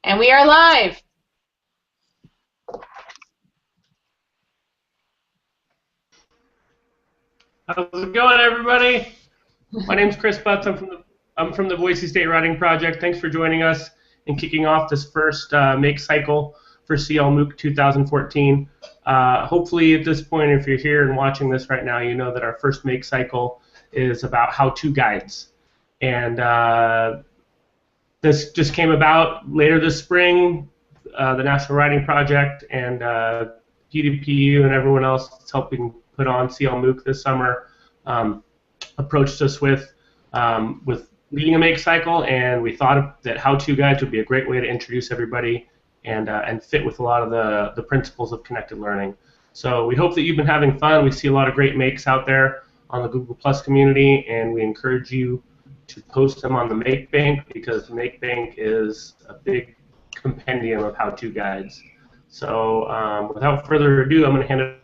And we are live. How's it going, everybody? My name's Chris Butts. I'm from the Boise State Writing Project. Thanks for joining us and kicking off this first make cycle for CL MOOC 2014. Hopefully at this point, if you're here and watching this right now, you know that our first make cycle is about how-to guides. And this just came about later this spring. The National Writing Project and PDPU and everyone else that's helping put on CL MOOC this summer approached us with leading a make cycle, and we thought that how-to guides would be a great way to introduce everybody and fit with a lot of the principles of connected learning. So we hope that you've been having fun. We see a lot of great makes out there on the Google Plus community, and we encourage you to post them on the Make Bank, because the Make Bank is a big compendium of how-to guides. So without further ado, I'm going to hand it.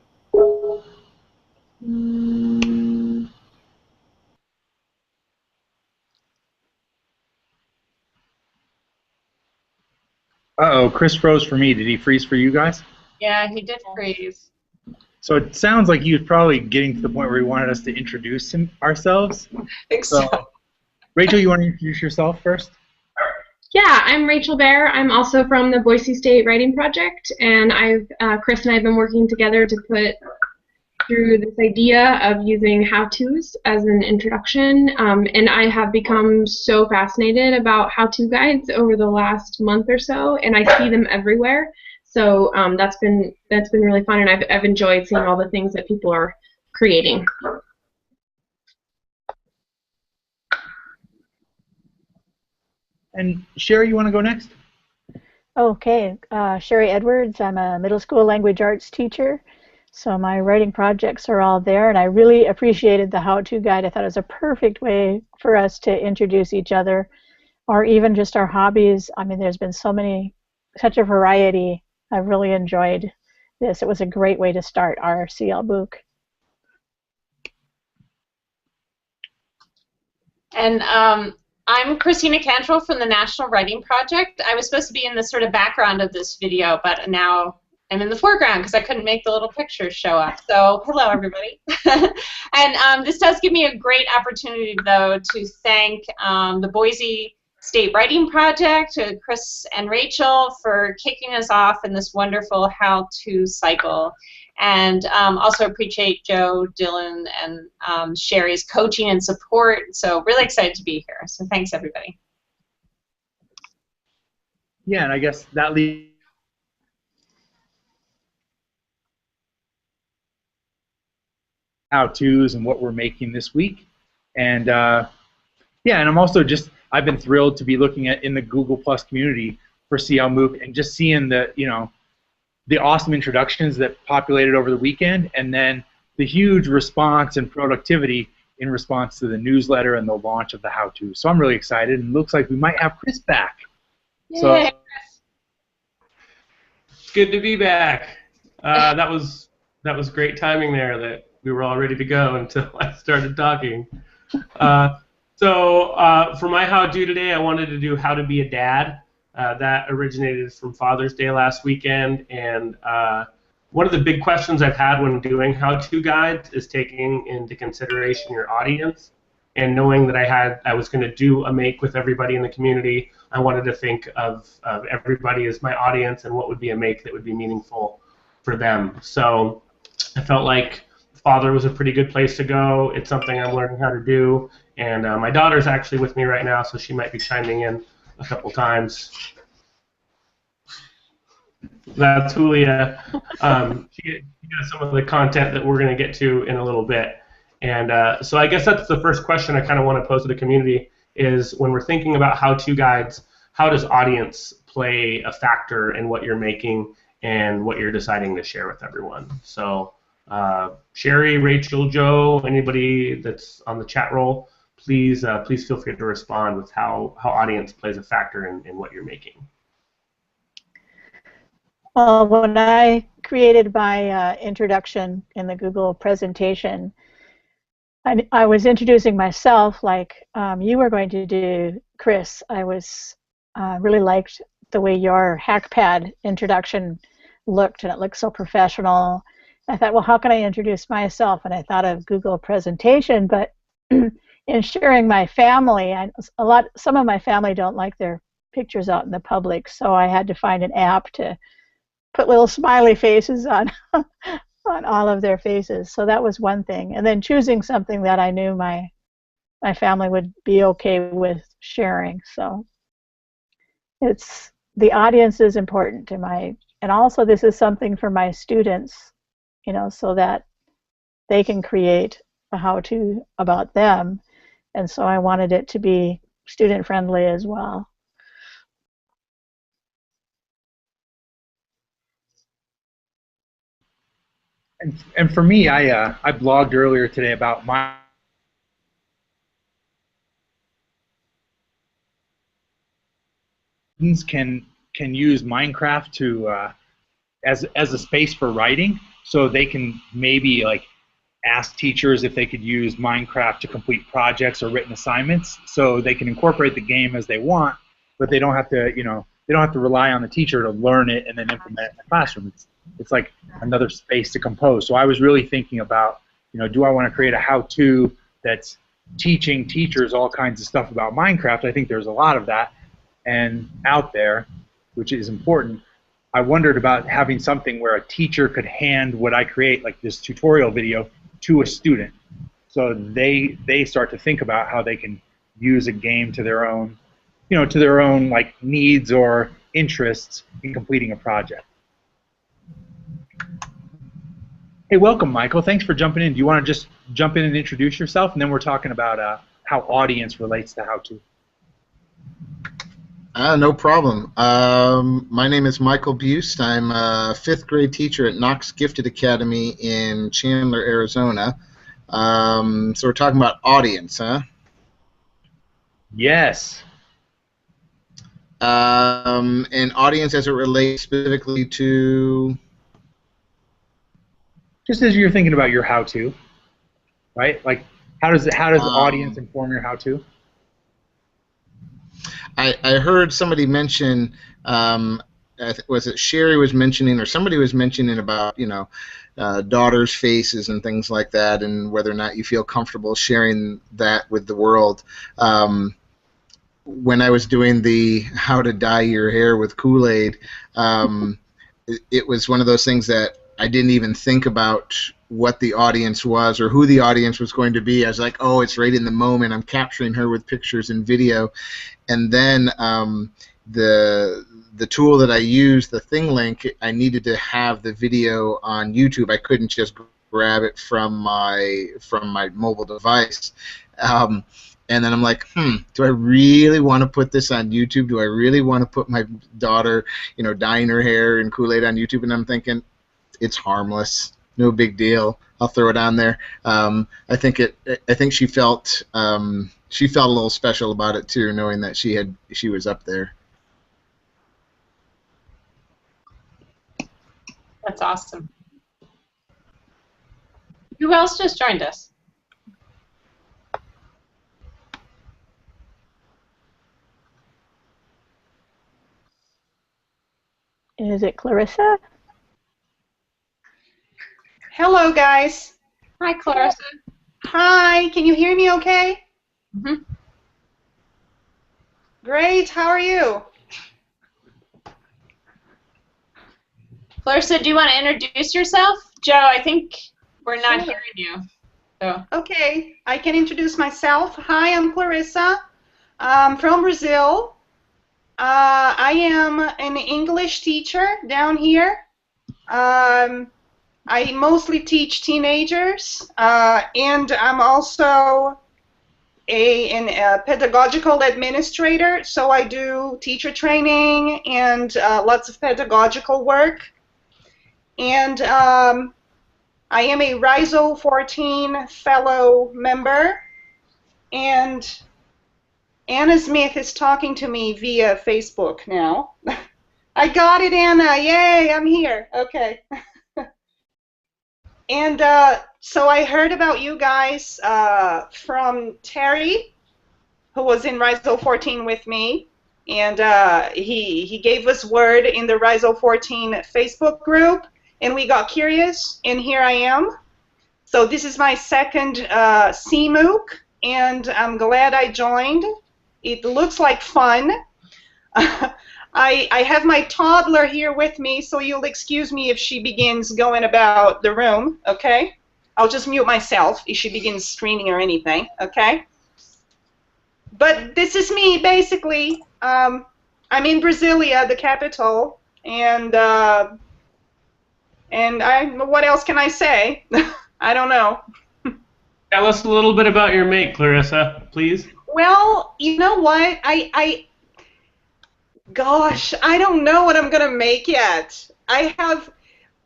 Uh-oh, Chris froze for me. Did he freeze for you guys? Yeah, he did freeze. So it sounds like he was probably getting to the point where he wanted us to introduce ourselves. I think so. Rachel, you want to introduce yourself first? Yeah, I'm Rachel Bear. I'm also from the Boise State Writing Project, and Chris and I have been working together to put through this idea of using how-tos as an introduction, and I have become so fascinated about how-to guides over the last month or so, and I see them everywhere. So that's been really fun, and I've enjoyed seeing all the things that people are creating. And Sherry, you want to go next? Okay, Sherry Edwards. I'm a middle school language arts teacher, so my writing projects are all there, and I really appreciated the how-to guide. I thought it was a perfect way for us to introduce each other, or even just our hobbies. I mean, there's been such a variety. I've really enjoyed this. It was a great way to start our CL MOOC. And I'm Christina Cantrell from the National Writing Project. I was supposed to be in the sort of background of this video, but now I'm in the foreground because I couldn't make the little pictures show up. So hello, everybody. And this does give me a great opportunity, though, to thank the Boise State Writing Project, Chris and Rachel, for kicking us off in this wonderful how-to cycle. And also appreciate Joe, Dylan, and Sherry's coaching and support. So really excited to be here. So thanks, everybody. Yeah, and I guess that leads how-tos and what we're making this week. And yeah, and I've been thrilled to be looking at in the Google Plus community for CL MOOC and just seeing the awesome introductions that populated over the weekend, and then the huge response and productivity in response to the newsletter and the launch of the how-to. So I'm really excited, and it looks like we might have Chris back. Yay. So It's good to be back. That was great timing there. That we were all ready to go until I started talking. So for my how-to today, I wanted to do how to be a dad. That originated from Father's Day last weekend, and one of the big questions I've had when doing how-to guides is taking into consideration your audience, and knowing that I was going to do a make with everybody in the community. I wanted to think of everybody as my audience and what would be a make that would be meaningful for them. So I felt like Father was a pretty good place to go. It's something I'm learning how to do, and my daughter's actually with me right now, so she might be chiming in a couple times. That's Julia. She does some of the content that we're going to get to in a little bit. And so I guess that's the first question I kind of want to pose to the community is, when we're thinking about how-to guides, how does audience play a factor in what you're making and what you're deciding to share with everyone? So Sherry, Rachel, Joe, anybody that's on the chat roll, please feel free to respond with how audience plays a factor in what you're making. Well, when I created my introduction in the Google presentation, I was introducing myself like you were going to do, Chris. I was really liked the way your HackPad introduction looked, and it looked so professional. I thought, well, how can I introduce myself? And I thought of Google presentation, but in sharing my family, some of my family don't like their pictures out in the public, so I had to find an app to put little smiley faces on on all of their faces. So that was one thing. And then choosing something that I knew my family would be okay with sharing. So it's the audience is important to and also this is something for my students, you know, so that they can create a how-to about them. And so I wanted it to be student friendly as well. And for me, I blogged earlier today about my students can use Minecraft to as a space for writing, so they can maybe like ask teachers if they could use Minecraft to complete projects or written assignments, so they can incorporate the game as they want, but they don't have to, you know, they don't have to rely on the teacher to learn it and then implement it in the classroom. It's like another space to compose. So I was really thinking about, you know, do I want to create a how-to that's teaching teachers all kinds of stuff about Minecraft? I think there's a lot of that and out there, which is important. I wondered about having something where a teacher could hand what I create, like this tutorial video, to a student, so they start to think about how they can use a game to their own, you know, to their own like needs or interests in completing a project. Hey, welcome, Michael. Thanks for jumping in. Do you want to just jump in and introduce yourself, and then we're talking about how audience relates to how-to? No problem. My name is Michael Bust. I'm a 5th grade teacher at Knox Gifted Academy in Chandler, Arizona. So we're talking about audience, huh? Yes. And audience as it relates specifically to... Just as you're thinking about your how-to, right? Like, how does audience inform your how-to? I heard somebody mention, was it Sherry was mentioning, or somebody was mentioning about, you know, daughters' faces and things like that, and whether or not you feel comfortable sharing that with the world. When I was doing the how to dye your hair with Kool-Aid, it was one of those things that I didn't even think about what the audience was or who the audience was going to be. I was like, oh, it's right in the moment. I'm capturing her with pictures and video. And then the tool that I used, the ThingLink, I needed to have the video on YouTube. I couldn't just grab it from my mobile device. And then I'm like, do I really want to put this on YouTube? Do I really want to put my daughter, you know, dyeing her hair in Kool-Aid on YouTube? And I'm thinking, it's harmless, no big deal. I'll throw it on there. I think she felt a little special about it too, knowing that she was up there. That's awesome. Who else just joined us? Is it Clarissa? Hello, guys. Hi, Clarissa. Hi, can you hear me okay? Mm-hmm. Great, how are you? Clarissa, do you want to introduce yourself? Joe, I think we're not hearing you. So. Okay, I can introduce myself. Hi, I'm Clarissa. I'm from Brazil. I am an English teacher down here. I mostly teach teenagers, and I'm also a pedagogical administrator, so I do teacher training and lots of pedagogical work. And I am a RISO 14 fellow member, and Anna Smith is talking to me via Facebook now. I got it, Anna. Yay, I'm here. Okay. And so I heard about you guys from Terry, who was in RISO 14 with me. and he gave us word in the RISO 14 Facebook group, and we got curious, and here I am. So this is my second CMOOC, and I'm glad I joined. It looks like fun. I have my toddler here with me, so you'll excuse me if she begins going about the room, okay? I'll just mute myself if she begins screaming or anything, okay? But this is me, basically. I'm in Brasilia, the capital, and what else can I say? I don't know. Tell us a little bit about your make, Clarissa, please. Well, you know what? Gosh, I don't know what I'm gonna make yet. I have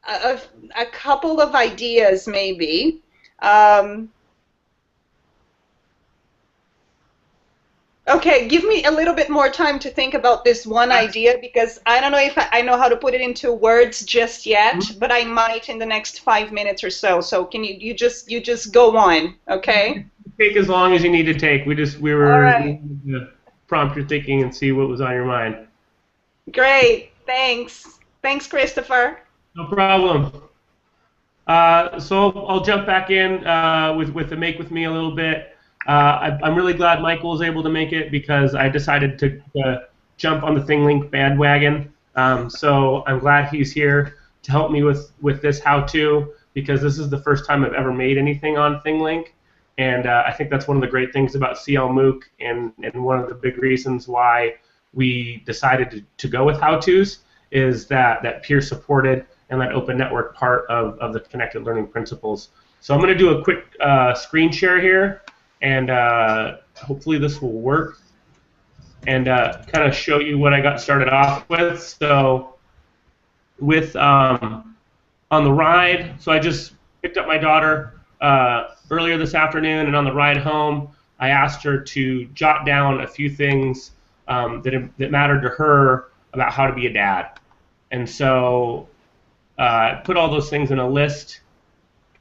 a couple of ideas, maybe. Okay, give me a little bit more time to think about this one idea, because I don't know if I know how to put it into words just yet, but I might in the next 5 minutes or so. So can you just go on, okay? Take as long as you need to take. We were All right. to prompt your thinking and see what was on your mind. Great, thanks. Thanks, Christopher. No problem. So I'll jump back in with the make with me a little bit. I'm really glad Michael was able to make it, because I decided to jump on the ThingLink bandwagon. So I'm glad he's here to help me with this how-to, because this is the first time I've ever made anything on ThingLink. And I think that's one of the great things about CLMOOC, and one of the big reasons why we decided to go with how-tos is that peer-supported and that open network part of the connected learning principles. So I'm going to do a quick screen share here, and hopefully this will work, and kind of show you what I got started off with. So with on the ride, so I just picked up my daughter earlier this afternoon, and on the ride home, I asked her to jot down a few things that mattered to her about how to be a dad. And so I put all those things in a list,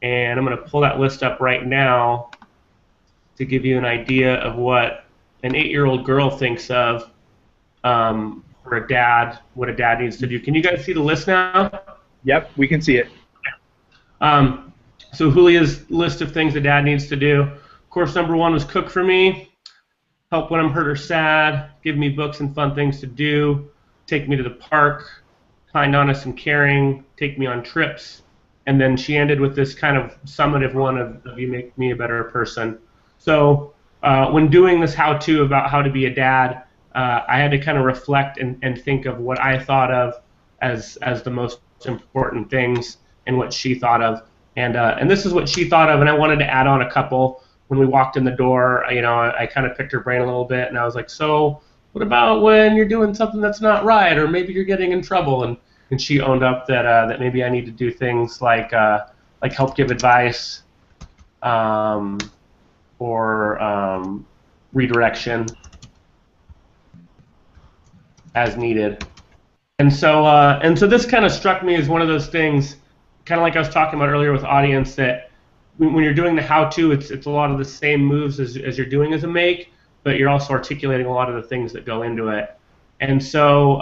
and I'm going to pull that list up right now to give you an idea of what an 8-year-old girl thinks of for a dad, what a dad needs to do. Can you guys see the list now? Yep, we can see it. So Julia's list of things a dad needs to do. Of course, number 1 was cook for me, help when I'm hurt or sad, give me books and fun things to do, take me to the park, kind, honest, and caring, take me on trips. And then she ended with this kind of summative one of you make me a better person. So when doing this how-to about how to be a dad, I had to kind of reflect and think of what I thought of as the most important things and what she thought of. And this is what she thought of, and I wanted to add on a couple. When we walked in the door, I kind of picked her brain a little bit, and I was like, so what about when you're doing something that's not right, or maybe you're getting in trouble? And she owned up that maybe I need to do things like help give advice, or redirection as needed. And so this kind of struck me as one of those things, kind of like I was talking about earlier with audience, that when you're doing the how-to, it's a lot of the same moves as you're doing as a make, but you're also articulating a lot of the things that go into it. And so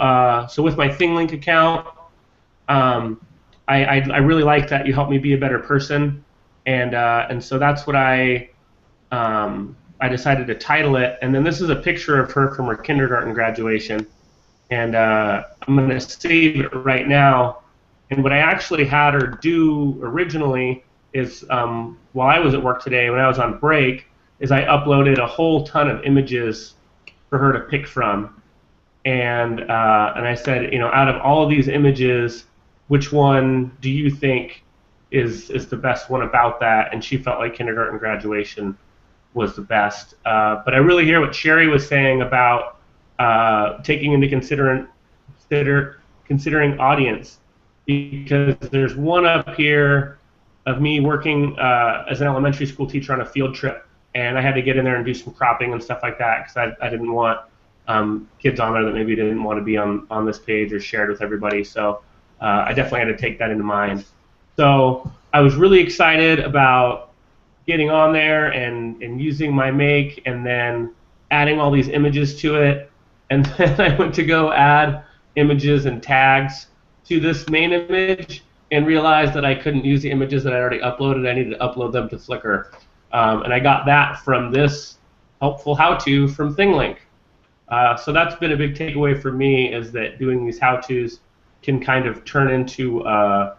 with my ThingLink account, I really like that you help me be a better person, and so that's what I decided to title it. And then this is a picture of her from her kindergarten graduation, and I'm going to save it right now. And what I actually had her do originally is, while I was at work today, when I was on break, is I uploaded a whole ton of images for her to pick from. And I said, out of all of these images, which one do you think is the best one about that? And she felt like kindergarten graduation was the best. But I really hear what Sherry was saying about taking into considering audience, because there's one up here of me working as an elementary school teacher on a field trip, and I had to get in there and do some cropping and stuff like that, because I didn't want kids on there that maybe didn't want to be on this page or shared with everybody. So I definitely had to take that into mind. So I was really excited about getting on there and using my make, and then adding all these images to it. and then I went to go add images and tags to this main image and realized that I couldn't use the images that I already uploaded. I needed to upload them to Flickr. And I got that from this helpful how-to from ThingLink. So that's been a big takeaway for me, is that doing these how-tos can kind of turn into a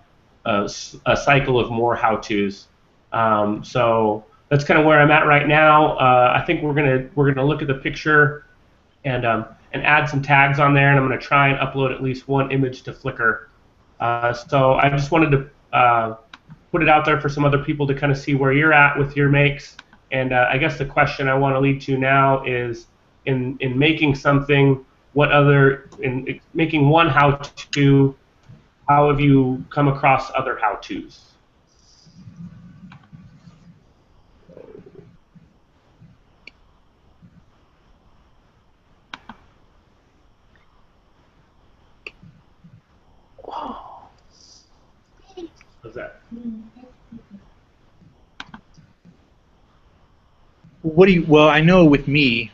cycle of more how-tos. So that's kind of where I'm at right now. I think we're gonna look at the picture and add some tags on there, and I'm gonna try and upload at least one image to Flickr. So I just wanted to put it out there for some other people to kind of see where you're at with your makes. And I guess the question I want to lead to now is, in making something, in making one how-to, how have you come across other how-tos? What's that? Well, I know with me,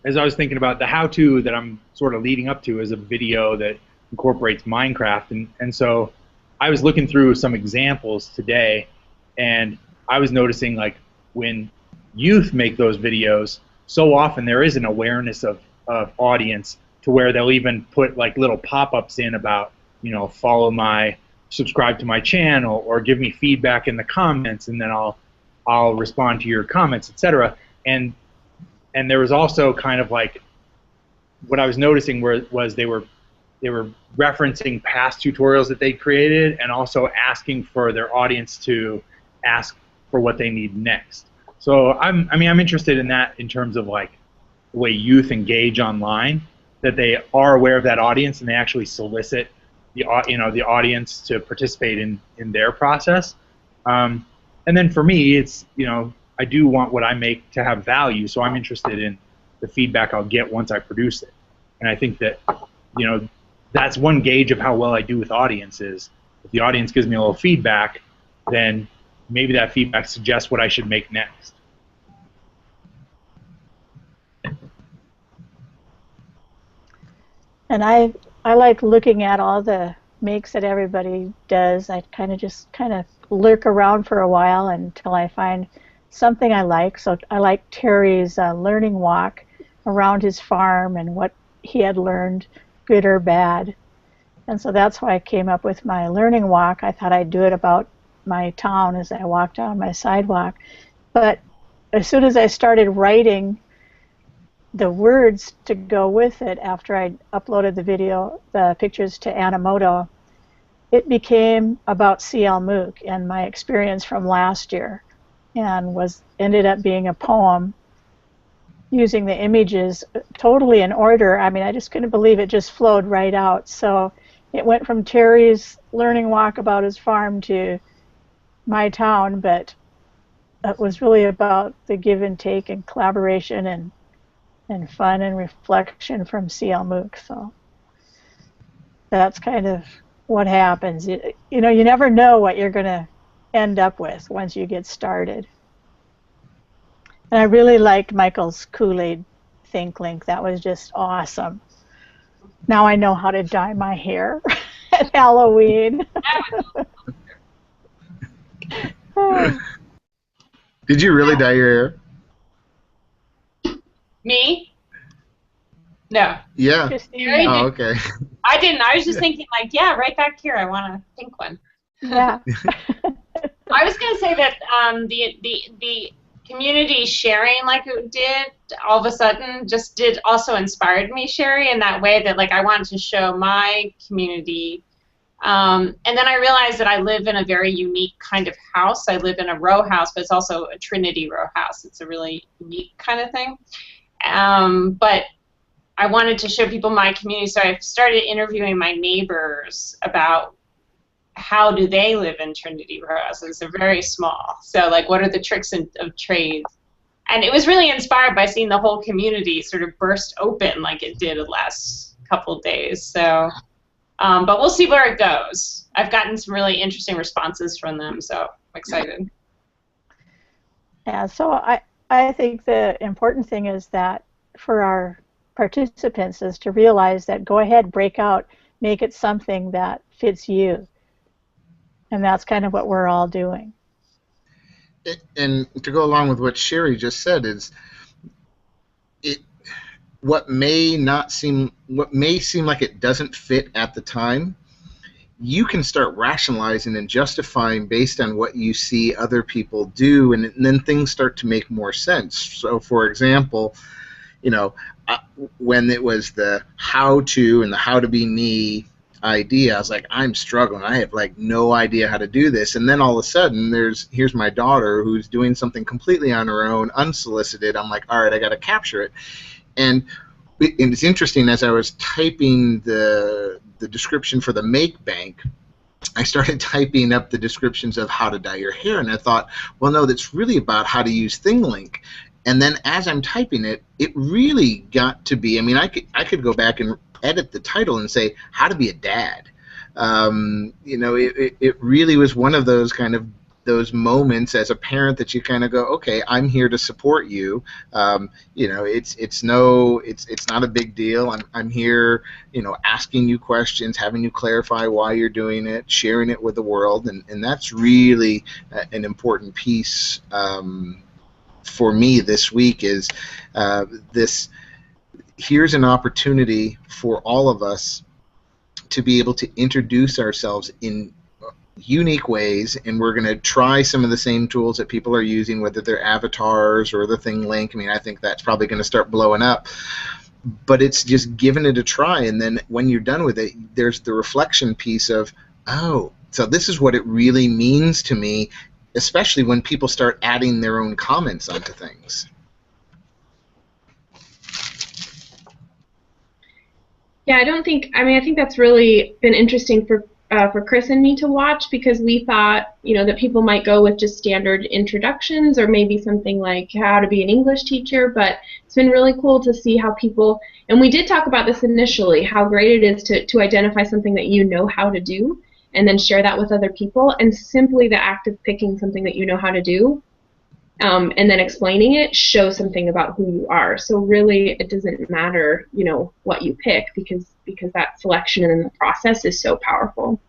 as I was thinking about the how-to that I'm sort of leading up to, is a video that incorporates Minecraft, and so I was looking through some examples today, and I was noticing, like, when youth make those videos, so often there is an awareness of audience, to where they'll even put like little pop-ups in about, subscribe to my channel, or give me feedback in the comments, and then I'll respond to your comments, etc. And there was also kind of like, what I was noticing was they were referencing past tutorials that they created, and also asking for their audience to ask for what they need next. So I'm interested in that, in terms of like the way youth engage online, that they are aware of that audience and they actually solicit the audience to participate in their process. And then for me, it's, I do want what I make to have value, so I'm interested in the feedback I'll get once I produce it. And I think that, that's one gauge of how well I do with audiences. If the audience gives me a little feedback, then maybe that feedback suggests what I should make next. And I like looking at all the makes that everybody does. I kind of lurk around for a while until I find something I like. So I like Terry's learning walk around his farm and what he had learned, good or bad. And so that's why I came up with my learning walk. I thought I'd do it about my town as I walked down my sidewalk. But as soon as I started writing the words to go with it, after I uploaded the pictures to Animoto, it became about CL MOOC and my experience from last year, and ended up being a poem using the images totally in order. I mean, I just couldn't believe it just flowed right out. So it went from Terry's learning walk about his farm to my town, but it was really about the give and take and collaboration and fun and reflection from CL MOOC. So that's kind of what happens. You never know what you're going to end up with once you get started. And I really liked Michael's Kool-Aid ThinkLink. That was just awesome. Now I know how to dye my hair at Halloween. Did you really dye your hair? Me? No. Yeah. Oh, okay. I didn't. I was just thinking, like, yeah, right back here, I want a pink one. Yeah. I was going to say that the community sharing, like it did, all of a sudden also inspired me, Sherry, in that way that, like, I wanted to show my community. And then I realized that I live in a very unique kind of house. I live in a row house, but it's also a Trinity row house. It's a really unique kind of thing. But I wanted to show people my community, so I started interviewing my neighbors about how do they live in Trinity row houses. They're very small. So, like, what are the tricks of trades? And it was really inspired by seeing the whole community sort of burst open like it did the last couple of days. So, but we'll see where it goes. I've gotten some really interesting responses from them, so I'm excited. Yeah, so I think the important thing is that for our participants is to realize that go ahead, break out, make it something that fits you. And that's kind of what we're all doing. And to go along with what Sherry just said is, what may seem like it doesn't fit at the time, you can start rationalizing and justifying based on what you see other people do, and then things start to make more sense. So, for example, when it was the how to and the how to be me idea, I was like, I'm struggling. I have like no idea how to do this. And then all of a sudden, here's my daughter who's doing something completely on her own, unsolicited. I'm like, all right, I got to capture it. And it's interesting, as I was typing the description for the Make Bank, I started typing up the descriptions of how to dye your hair, and I thought, well, no, that's really about how to use ThingLink. And then as I'm typing it, it really got to be, I mean, I could go back and edit the title and say, how to be a dad. It really was one of those those moments as a parent that you kind of go, okay, I'm here to support you. It's not a big deal. I'm here, asking you questions, having you clarify why you're doing it, sharing it with the world, and that's really an important piece for me this week. Is this? Here's an opportunity for all of us to be able to introduce ourselves in unique ways, and we're going to try some of the same tools that people are using, whether they're avatars or the ThingLink. I mean, I think that's probably going to start blowing up, but it's just giving it a try, and then when you're done with it, there's the reflection piece of, oh, so this is what it really means to me, especially when people start adding their own comments onto things. Yeah, I think that's really been interesting for Chris and me to watch, because we thought, that people might go with just standard introductions or maybe something like how to be an English teacher, but it's been really cool to see how people, and we did talk about this initially, how great it is to identify something that you know how to do and then share that with other people, and simply the act of picking something that you know how to do and then explaining it shows something about who you are. So really, it doesn't matter, what you pick, because that selection and the process is so powerful.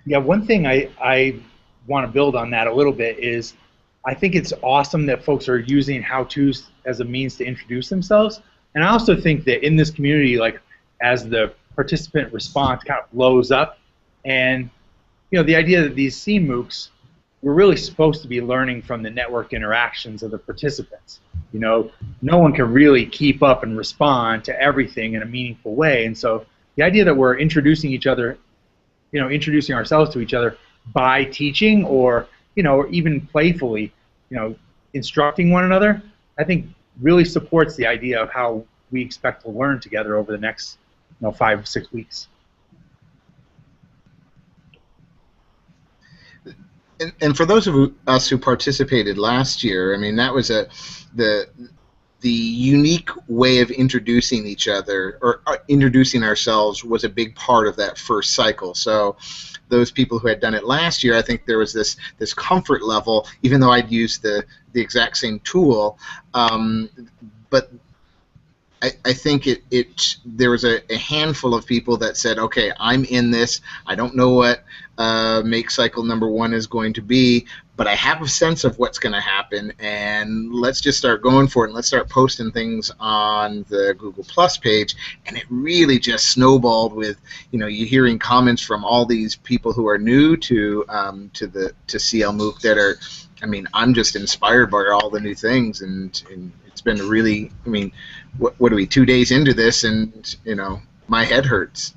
Yeah, one thing I want to build on that a little bit is, I think it's awesome that folks are using how-tos as a means to introduce themselves. And I also think that in this community, like, as the participant response kind of blows up, and the idea that these CMOOCs, we're really supposed to be learning from the network interactions of the participants. No one can really keep up and respond to everything in a meaningful way, and so the idea that we're introducing each other, introducing ourselves to each other by teaching, or or even playfully, instructing one another, I think really supports the idea of how we expect to learn together over the next 5 6 weeks. And for those of us who participated last year, I mean, that was the unique way of introducing each other, or introducing ourselves, was a big part of that first cycle. So those people who had done it last year, I think there was this comfort level, even though I'd used the exact same tool, but I think there was a handful of people that said, okay, I'm in this. I don't know what make cycle number 1 is going to be, but I have a sense of what's going to happen, and let's just start going for it, and let's start posting things on the Google Plus page. And it really just snowballed with, you hearing comments from all these people who are new to CL MOOC that are, I mean, I'm just inspired by all the new things, and it's been really, I mean, what are we, 2 days into this, and my head hurts.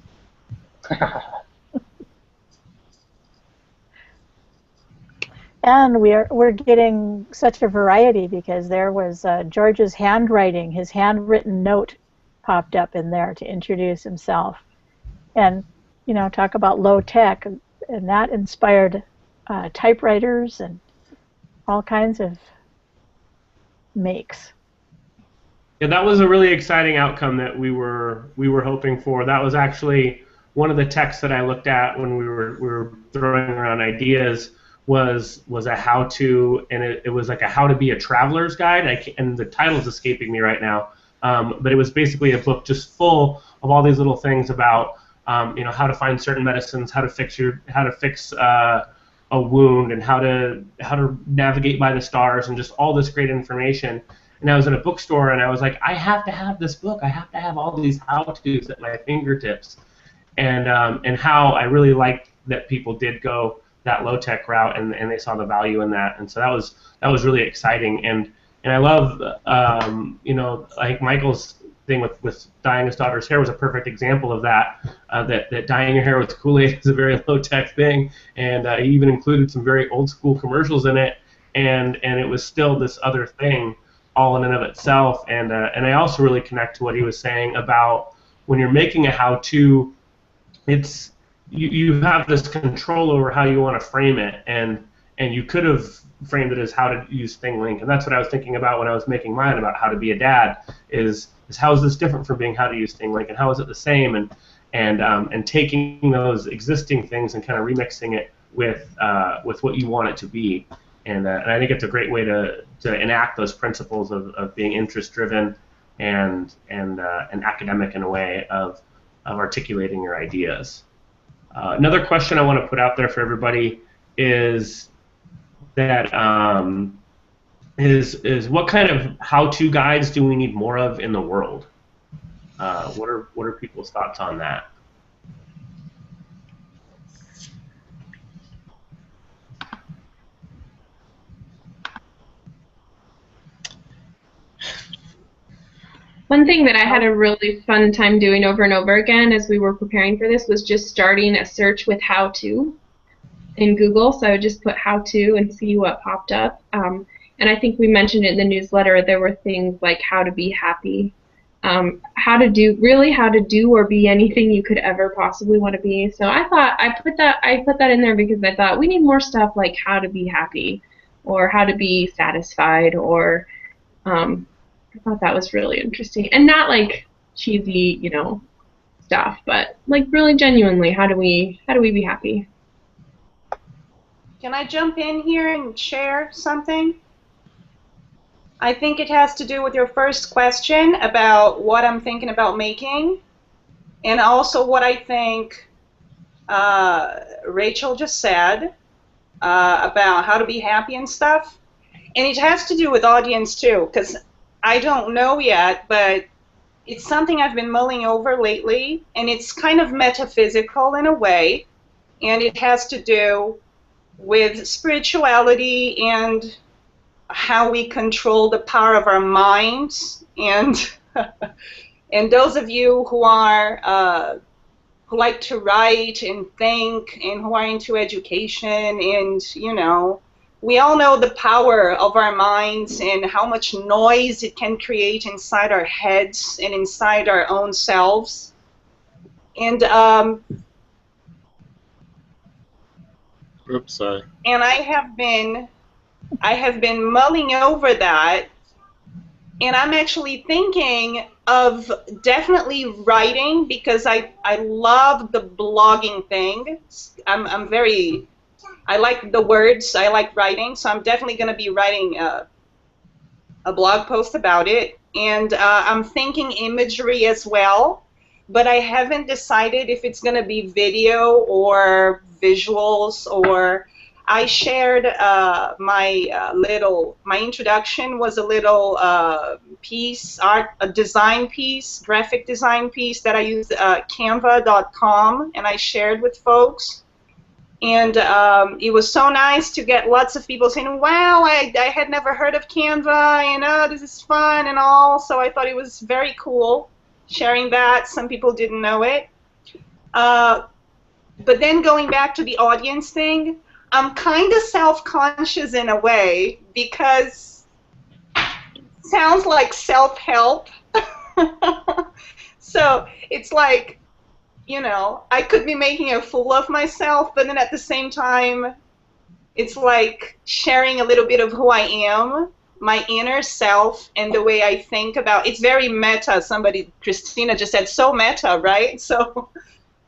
And we're getting such a variety, because there was George's handwriting, his handwritten note popped up in there to introduce himself, and talk about low tech, and that inspired typewriters and all kinds of makes. Yeah, that was a really exciting outcome that we were hoping for. That was actually one of the texts that I looked at when we were throwing around ideas, was a how-to, and it was like a how to be a traveler's guide. And the title's escaping me right now, but it was basically a book just full of all these little things about how to find certain medicines, how to fix a wound, and how to navigate by the stars, and just all this great information. And I was in a bookstore, and I was like, I have to have this book. I have to have all these how-tos at my fingertips. And how I really liked that people did go that low-tech route, and they saw the value in that. And so that was really exciting. And I love, I think Michael's thing with dyeing his daughter's hair was a perfect example of that. That dyeing your hair with Kool-Aid is a very low-tech thing, and he even included some very old-school commercials in it, and it was still this other thing all in and of itself. And I also really connect to what he was saying about when you're making a how-to, it's you have this control over how you want to frame it, and you could have framed it as how to use ThingLink, and that's what I was thinking about when I was making mine about how to be a dad. Is how is this different from being how to use ThingLink, and how is it the same, and taking those existing things and kind of remixing it with what you want it to be, and I think it's a great way to enact those principles of being interest driven and academic in a way of articulating your ideas. Another question I want to put out there for everybody is that is what kind of how-to guides do we need more of in the world? What are people's thoughts on that? One thing that I had a really fun time doing over and over again as we were preparing for this was just starting a search with how to in Google. So I would just put how to and see what popped up. And I think we mentioned it in the newsletter. There were things like how to be happy, how to do or be anything you could ever possibly want to be. So I thought I put that in there because I thought we need more stuff like how to be happy or how to be satisfied, or I thought that was really interesting, and not like cheesy, stuff, but like really genuinely, how do we be happy? Can I jump in here and share something? I think it has to do with your first question about what I'm thinking about making, and also what I think Rachel just said about how to be happy and stuff. And it has to do with audience too, because I don't know yet, but it's something I've been mulling over lately, and it's kind of metaphysical in a way, and it has to do with spirituality and how we control the power of our minds. And and those of you who are who like to write and think and who are into education, and we all know the power of our minds and how much noise it can create inside our heads and inside our own selves. And oops, sorry. And I have been mulling over that, and I'm actually thinking of definitely writing, because I love the blogging thing. I like the words, I like writing, so I'm definitely going to be writing a blog post about it. And I'm thinking imagery as well, but I haven't decided if it's going to be video or visuals. Or I shared my introduction was a little piece, a design piece, graphic design piece that I used canva.com, and I shared with folks. And it was so nice to get lots of people saying, wow, I had never heard of Canva, this is fun and all. So I thought it was very cool sharing that. Some people didn't know it. But then going back to the audience thing, I'm kind of self-conscious in a way, because it sounds like self-help. So it's like, I could be making a fool of myself, but then at the same time, it's like sharing a little bit of who I am, my inner self, and the way I think about. It's very meta. Christina just said, so meta, right? So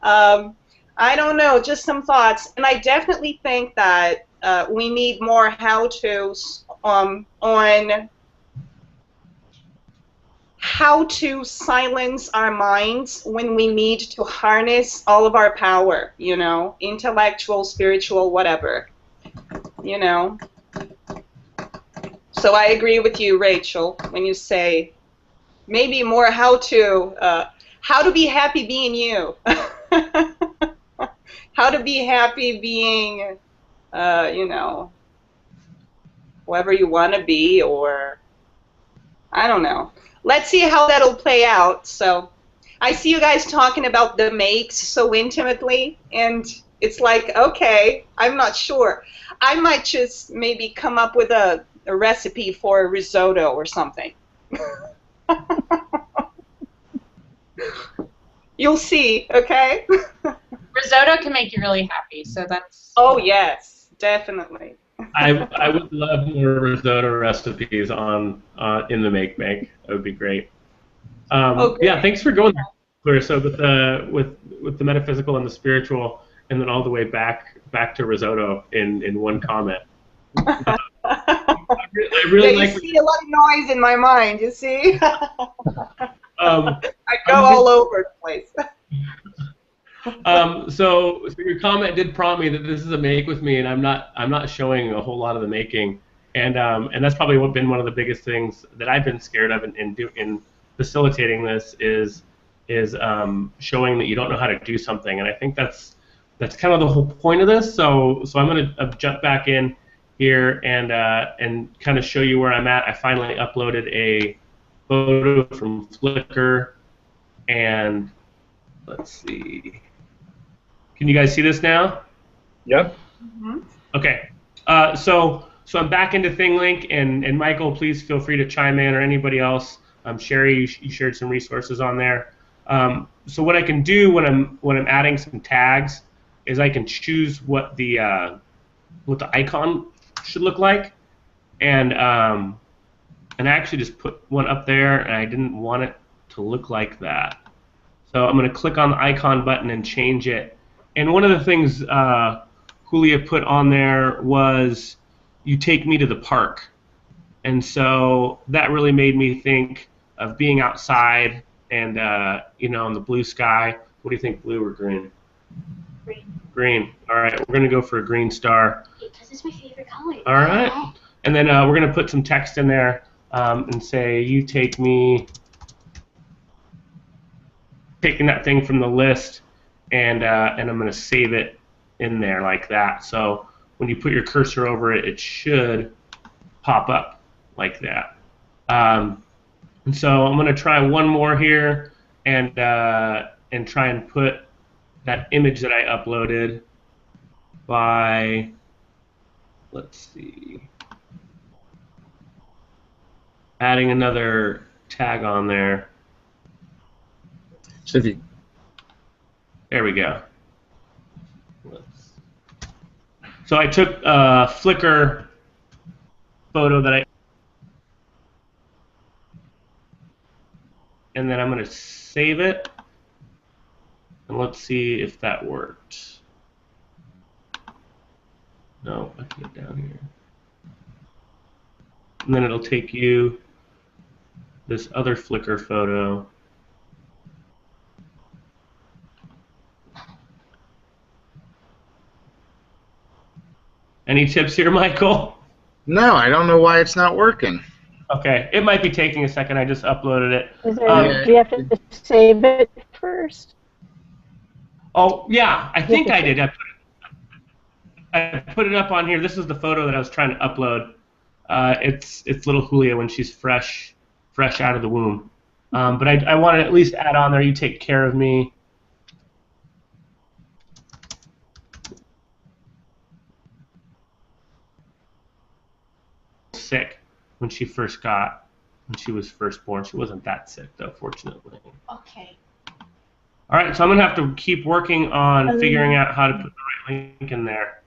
I don't know, just some thoughts. And I definitely think that we need more how-tos on how to silence our minds when we need to harness all of our power, you know, intellectual, spiritual, whatever, you know. So I agree with you, Rachel, when you say maybe more how to be happy being you. How to be happy being, you know, whoever you want to be, or I don't know. Let's see how that'll play out. So I see you guys talking about the makes so intimately, and it's like, okay, I'm not sure. I might just maybe come up with a recipe for a risotto or something. You'll see, okay? Risotto can make you really happy, so that's... Oh, yes, definitely. I would love more risotto recipes on in the Make. That would be great. Yeah, thanks for going there, Clarissa, with the metaphysical and the spiritual, and then all the way back to risotto in one comment. I really yeah, you see a lot of noise in my mind. You see, I go all over the place. So your comment did prompt me that this is a make with me, and I'm not showing a whole lot of the making, and that's probably been one of the biggest things that I've been scared of in facilitating this is showing that you don't know how to do something, and I think that's kind of the whole point of this. So I'm going to jump back in here and kind of show you where I'm at. I finally uploaded a photo from Flickr, and let's see. Can you guys see this now? Yep. Mm-hmm. Okay. So I'm back into ThingLink, and Michael, please feel free to chime in, or anybody else. Sherry, you shared some resources on there. So what I can do when I'm adding some tags is I can choose what the icon should look like, and I actually just put one up there, and I didn't want it to look like that. So I'm going to click on the icon button and change it. And one of the things Julia put on there was, you take me to the park. And so that really made me think of being outside and, you know, in the blue sky. What do you think, blue or green? Green. Green. All right, we're going to go for a green star. Because it's my favorite color. All right. And then we're going to put some text in there and say, you take me, taking that thing from the list, and I'm going to save it in there like that. So when you put your cursor over it, it should pop up like that. And so I'm going to try one more here and try and put that image that I uploaded by, let's see, adding another tag on there. So if you, there we go. So I took a Flickr photo that and then I'm going to save it, and let's see if that worked. No, I can get down here. And then it'll take you this other Flickr photo. Any tips here, Michael? no, I don't know why it's not working. Okay, it might be taking a second. I just uploaded it. Do you have to save it first? Oh, yeah, I think I did. I put it up on here. This is the photo that I was trying to upload. It's little Julia when she's fresh out of the womb. But I wanted to at least add on there, you take care of me. Sick when she was first born. She wasn't that sick though, fortunately. Okay. All right, so I'm gonna have to keep working on figuring out how to put the right link in there,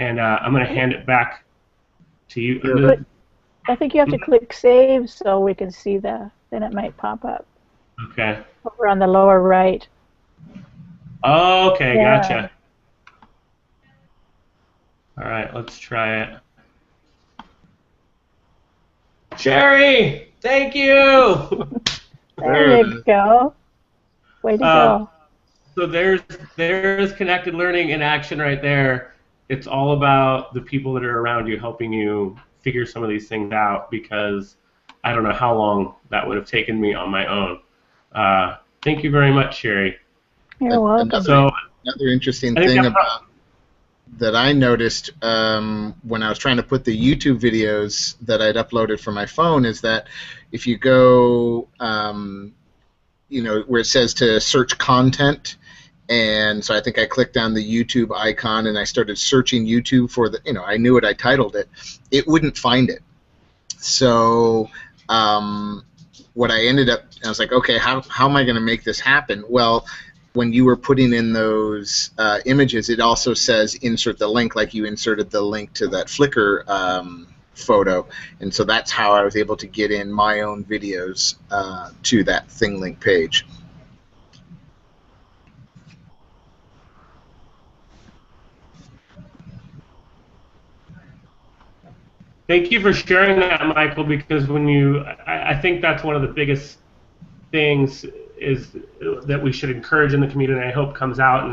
and I'm gonna hand it back to you. I think you have to click save so we can see then it might pop up. Okay. Over on the lower right. Okay, Yeah. gotcha. All right, let's try it. Sherry, thank you. There you go. Way to go. So there's connected learning in action right there. It's all about the people that are around you helping you figure some of these things out, because I don't know how long that would have taken me on my own. Thank you very much, Sherry. You're welcome. Another interesting thing about that I noticed when I was trying to put the YouTube videos that I'd uploaded from my phone is that if you go, where it says to search content, and so I think I clicked on the YouTube icon and I started searching YouTube for the, I knew what I titled it, it wouldn't find it. So what I ended up, I was like, okay, how am I going to make this happen? Well, when you were putting in those images, it also says insert the link, like you inserted the link to that Flickr photo, and so that's how I was able to get in my own videos to that ThingLink page. Thank you for sharing that, Michael, because I think that's one of the biggest things is that we should encourage in the community, and I hope comes out,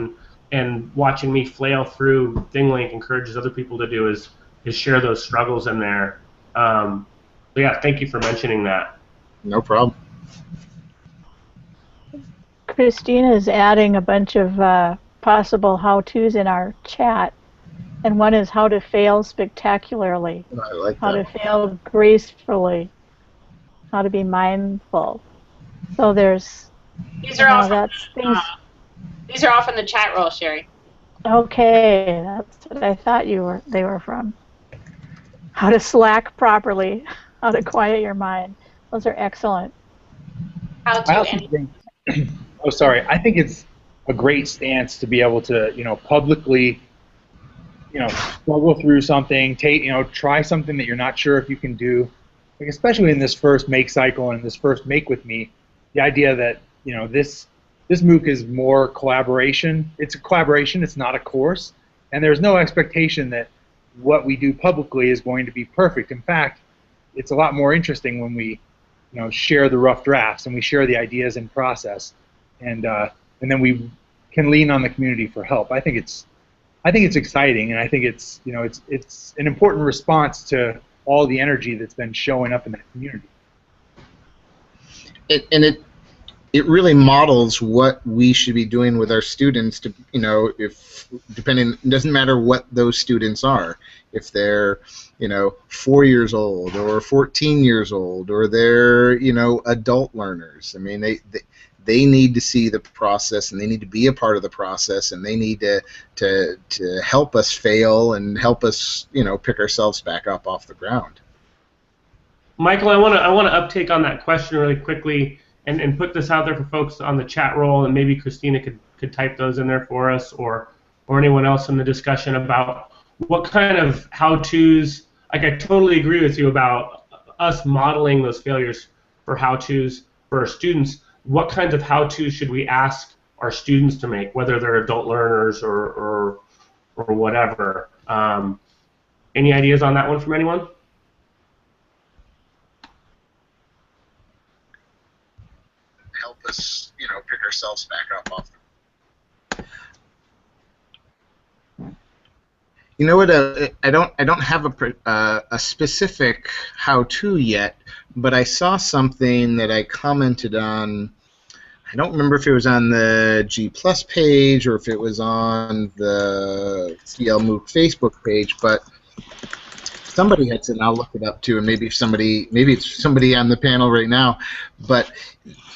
and watching me flail through ThingLink encourages other people to do is share those struggles in there. So yeah, thank you for mentioning that. No problem. Christina is adding a bunch of possible how-tos in our chat. And one is how to fail spectacularly, I like how that. to fail gracefully, how to be mindful. So there's, These are all that's things. These are all from the chat roll, Sherry. Okay, that's what I thought they were from. How to slack properly, how to quiet your mind. Those are excellent. How I to also think, I think it's a great stance to be able to, publicly, struggle through something, try something that you're not sure if you can do. Like, especially in this first make cycle and this first make with me, the idea that, this MOOC is more collaboration. It's a collaboration, it's not a course, and there's no expectation that what we do publicly is going to be perfect. In fact, it's a lot more interesting when we, share the rough drafts and we share the ideas in process, and then we can lean on the community for help. I think it's exciting, and I think it's it's an important response to all the energy that's been showing up in that community. It really models what we should be doing with our students. To it doesn't matter what those students are, if they're 4 years old or 14 years old or they're adult learners. I mean they need to see the process, and they need to be a part of the process, and they need to help us fail and help us pick ourselves back up off the ground. Michael, I want to uptake on that question really quickly and put this out there for folks on the chat roll, and maybe Christina could type those in there for us, or anyone else in the discussion about what kind of how-tos. Like, I totally agree with you about us modeling those failures for how-tos for our students. What kinds of how-tos should we ask our students to make, whether they're adult learners or whatever? Any ideas on that one from anyone? Help us, pick ourselves back up off. You know what? I don't have a specific how-to yet, but I saw something that I commented on. I don't remember if it was on the G+ page or if it was on the CL MOOC Facebook page, but somebody had said, and I'll look it up too, and maybe it's somebody on the panel right now, but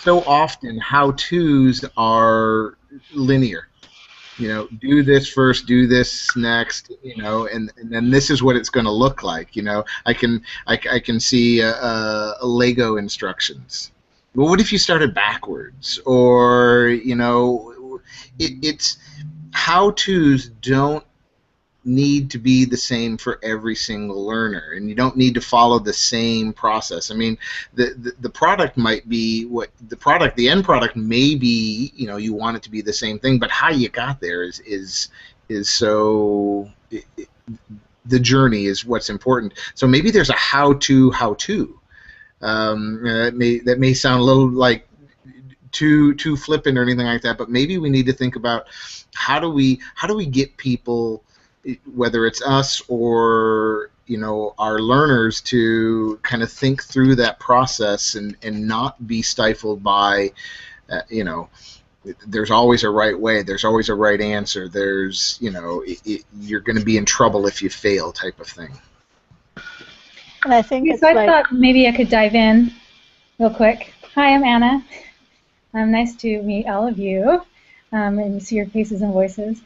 so often how-tos are linear. Do this first, do this next, and then this is what it's going to look like. I can see Lego instructions. Well, what if you started backwards? Or it's how-tos don't need to be the same for every single learner, and you don't need to follow the same process. I mean, the product might be the end product may be, you want it to be the same thing, but how you got there is so the journey is what's important. So maybe there's a how-to. That may sound a little like too flippant or anything like that, but maybe we need to think about how do we get people, whether it's us or our learners, to kind of think through that process and not be stifled by there's always a right way, there's always a right answer, there's you're going to be in trouble if you fail type of thing. And I think So I thought maybe I could dive in real quick. Hi, I'm Anna. Nice to meet all of you and see your faces and voices.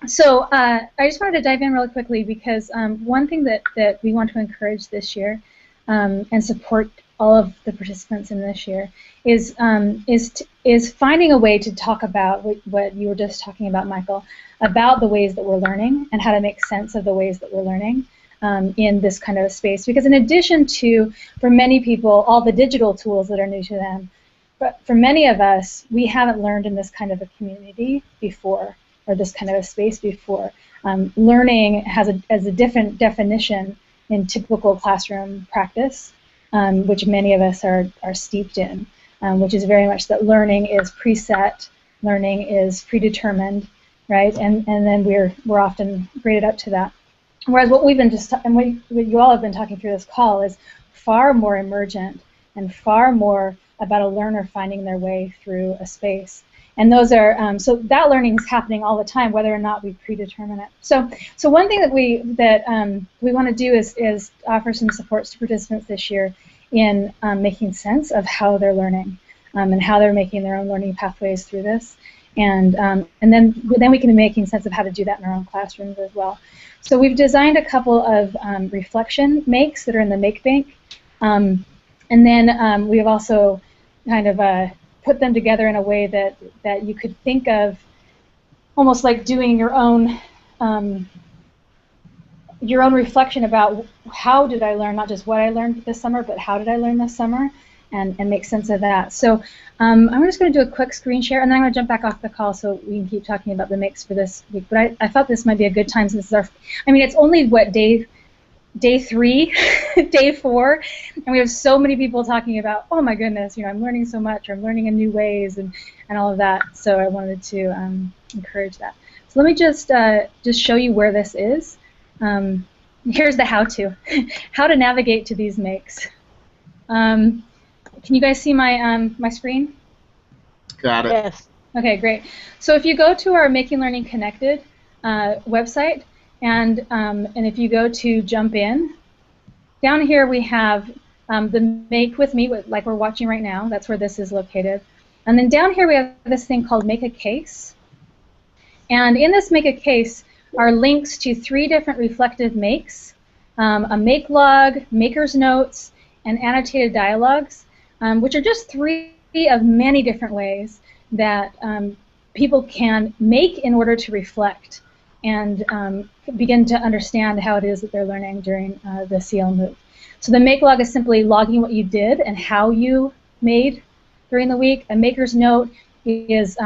So I just wanted to dive in really quickly because one thing that we want to encourage this year and support all of the participants in this year is finding a way to talk about what you were just talking about, Michael, about the ways that we're learning and how to make sense of the ways that we're learning in this kind of space. Because in addition to, for many people, all the digital tools that are new to them, but for many of us, we haven't learned in this kind of a community before, or this kind of a space before. Learning has a different definition in typical classroom practice, which many of us are steeped in, which is very much that learning is preset, learning is predetermined, right? And then we're often graded up to that. Whereas what we've been what you all have been talking through this call is far more emergent and far more about a learner finding their way through a space. And those are so that learning is happening all the time, whether or not we predetermine it. So one thing that we want to do is offer some supports to participants this year in making sense of how they're learning and how they're making their own learning pathways through this, and then we can be making sense of how to do that in our own classrooms as well. So we've designed a couple of reflection makes that are in the Make Bank, and then we have also kind of put them together in a way that you could think of almost like doing your own reflection about how did I learn, not just what I learned this summer, but how did I learn this summer, and make sense of that. So I'm just going to do a quick screen share, and then I'm going to jump back off the call so we can keep talking about the makes for this week. But I thought this might be a good time since it's only, what, day 3, day 4, and we have so many people talking about, oh my goodness, I'm learning so much, or I'm learning in new ways, and all of that. So I wanted to encourage that. So let me just show you where this is. Here's the how-to, how to navigate to these makes. Can you guys see my my screen? Got it. Yes. Okay, great. So if you go to our Making Learning Connected website, and if you go to Jump In, down here we have the Make With Me, like we're watching right now. That's where this is located. And then down here we have this thing called Make a Case. And in this Make a Case are links to 3 different reflective makes, a make log, maker's notes, and annotated dialogues, which are just 3 of many different ways that people can make in order to reflect and begin to understand how it is that they're learning during the CL MOOC. So the make log is simply logging what you did and how you made during the week. A maker's note is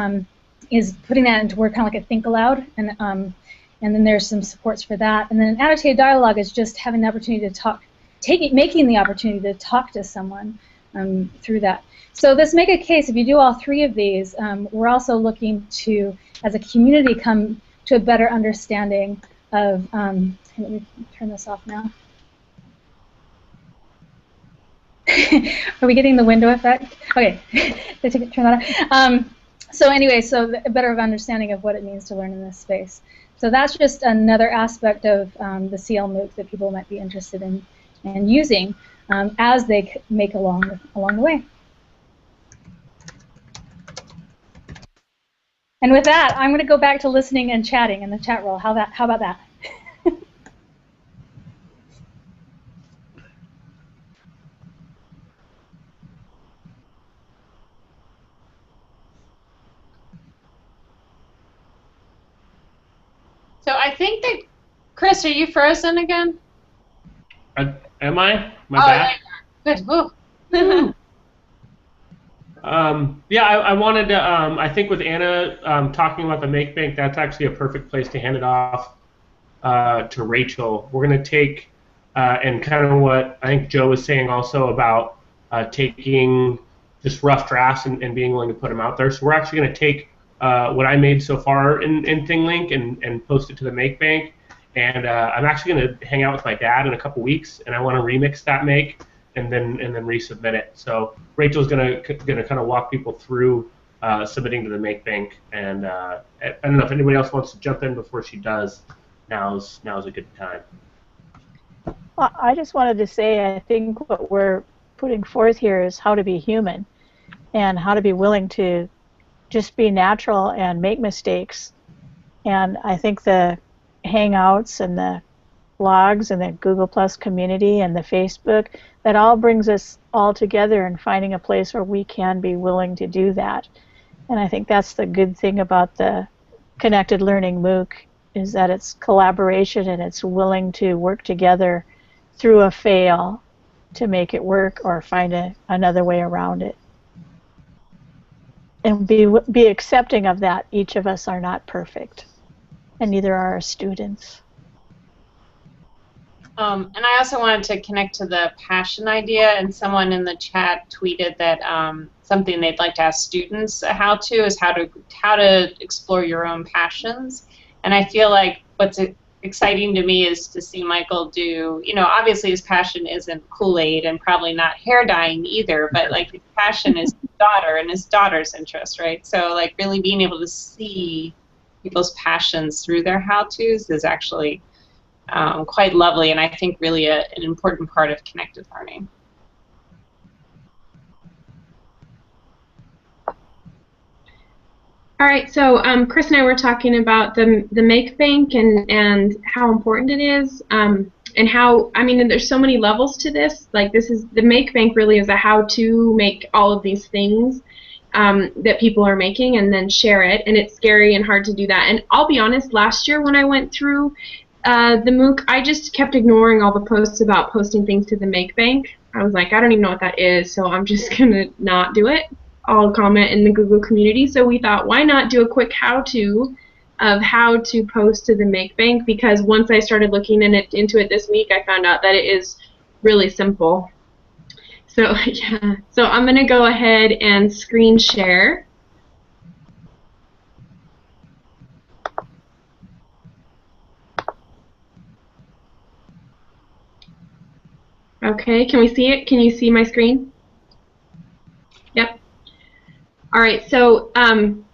putting that into word, kind of like a think aloud, and then there's some supports for that. And then an annotated dialogue is just having the opportunity to talk, making the opportunity to talk to someone through that. So this Make a Case, if you do all 3 of these, we're also looking to, as a community, come to a better understanding of, let me turn this off now. Are we getting the window effect? Okay, turn that off. So anyway, so a better understanding of what it means to learn in this space. So that's just another aspect of the CL MOOC that people might be interested in and using as they make along the way. And with that, I'm going to go back to listening and chatting in the chat roll. How about that? So I think that, Chris, are you frozen again? Am I? My back? Good. Ooh. Yeah, I wanted to, I think with Anna talking about the Make Bank, that's actually a perfect place to hand it off to Rachel. We're going to take, and kind of what I think Joe was saying also about taking just rough drafts and being willing to put them out there. So we're actually going to take what I made so far in ThingLink and post it to the MakeBank. And I'm actually going to hang out with my dad in a couple weeks, and I want to remix that make and then resubmit it. So Rachel's going to kind of walk people through submitting to the MakeBank. And I don't know if anybody else wants to jump in before she does. Now's a good time. Well, I just wanted to say I think what we're putting forth here is how to be human and how to be willing to just be natural and make mistakes. And I think the Hangouts and the blogs and the Google Plus community and the Facebook, that all brings us all together and finding a place where we can be willing to do that. And I think that's the good thing about the Connected Learning MOOC, is that it's collaboration and it's willing to work together through a fail to make it work or find another way around it. And be accepting of that. Each of us are not perfect, and neither are our students. And I also wanted to connect to the passion idea, and someone in the chat tweeted that something they'd like to ask students how to is how to explore your own passions. And I feel like what's exciting to me is to see Michael do, obviously his passion isn't Kool-Aid and probably not hair dyeing either, but like his passion is his daughter and his daughter's interest, right? So like really being able to see people's passions through their how-tos is actually quite lovely, and I think really an important part of connected learning. All right, so Chris and I were talking about the MakeBank and how important it is, and how, and there's so many levels to this. Like the MakeBank really is a how to make all of these things that people are making and then share it, and it's scary and hard to do that. And I'll be honest, last year when I went through the MOOC, I just kept ignoring all the posts about posting things to the MakeBank. I was like, I don't even know what that is, so I'm just going to not do it. I'll comment in the Google community. So we thought, why not do a quick how-to of how to post to the MakeBank, because once I started looking into it this week, I found out that it is really simple. So yeah, so I'm going to go ahead and screen share. Okay, can we see it? Can you see my screen? Yep. All right, so I'm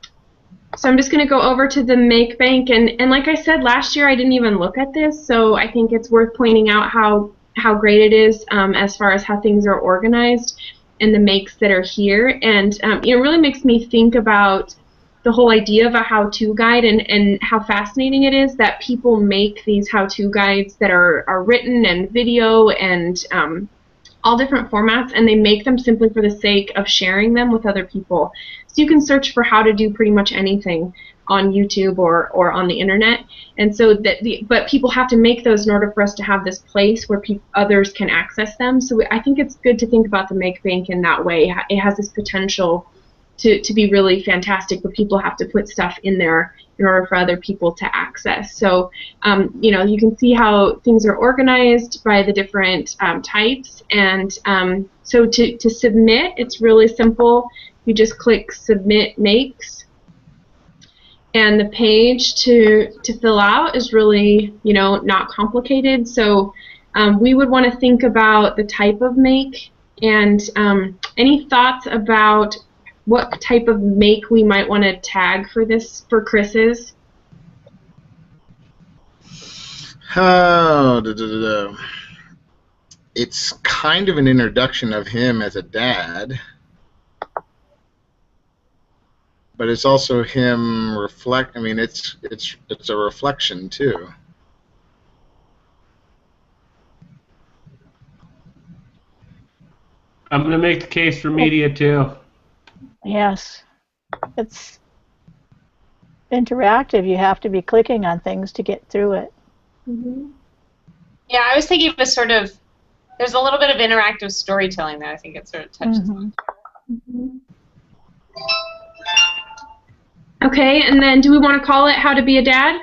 just going to go over to the MakeBank, and like I said, last year I didn't even look at this, so I think it's worth pointing out how great it is as far as how things are organized and the makes that are here, and it really makes me think about the whole idea of a how-to guide and how fascinating it is that people make these how-to guides that are written and video and all different formats, and they make them simply for the sake of sharing them with other people. So you can search for how to do pretty much anything on YouTube or on the internet, and so but people have to make those in order for us to have this place where others can access them. So I think it's good to think about the MakeBank in that way. It has this potential to be really fantastic, but people have to put stuff in there in order for other people to access. So, you can see how things are organized by the different types. And so to submit, it's really simple. You just click Submit Makes. And the page to fill out is really, not complicated. So we would want to think about the type of make and any thoughts about what type of make we might want to tag for this, for Chris's? It's kind of an introduction of him as a dad, but it's also him it's a reflection too. I'm going to make the case for media too. Yes. It's interactive. You have to be clicking on things to get through it. Mm-hmm. Yeah, I was thinking of there's a little bit of interactive storytelling there. I think it sort of touches on. Mm-hmm. Okay, and then do we want to call it How to Be a Dad?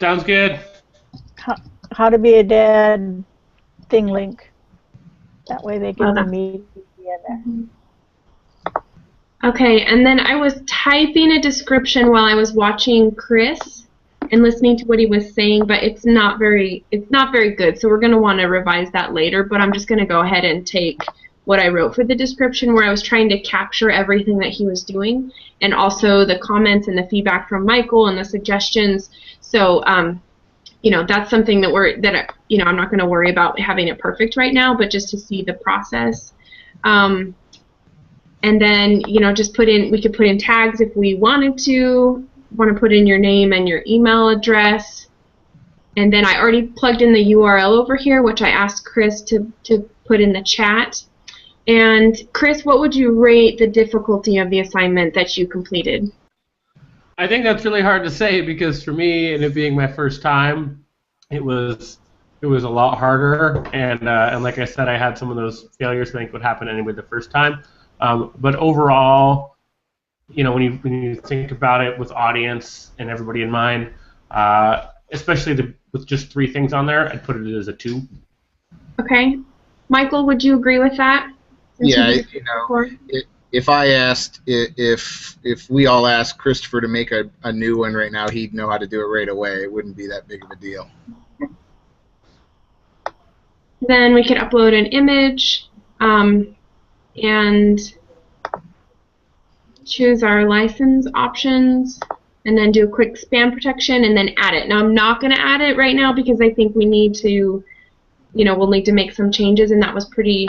Sounds good. How to be a dad thing link. That way they get the media there. Okay, and then I was typing a description while I was watching Chris and listening to what he was saying, but it's not very good. So we're going to want to revise that later, but I'm just going to go ahead and take what I wrote for the description, where I was trying to capture everything that he was doing, and also the comments and the feedback from Michael and the suggestions. So you know, that's something that I'm not going to worry about having it perfect right now, but just to see the process. And then, you know, just we could put in tags if we want to put in your name and your email address. And then I already plugged in the URL over here, which I asked Chris to put in the chat. And Chris, what would you rate the difficulty of the assignment that you completed? I think that's really hard to say, because for me, and it being my first time, it was a lot harder. And like I said, I had some of those failures I think would happen anyway the first time. But overall, you know, when you think about it with audience and everybody in mind, especially with just 3 things on there, I'd put it as a 2. Okay, Michael, would you agree with that? Yeah, you know, if I asked, if we all asked Christopher to make a new one right now, he'd know how to do it right away. It wouldn't be that big of a deal. Then we could upload an image and choose our license options, and then do a quick spam protection, and then add it. Now I'm not going to add it right now because I think we need to, you know, we'll need to make some changes, and that was pretty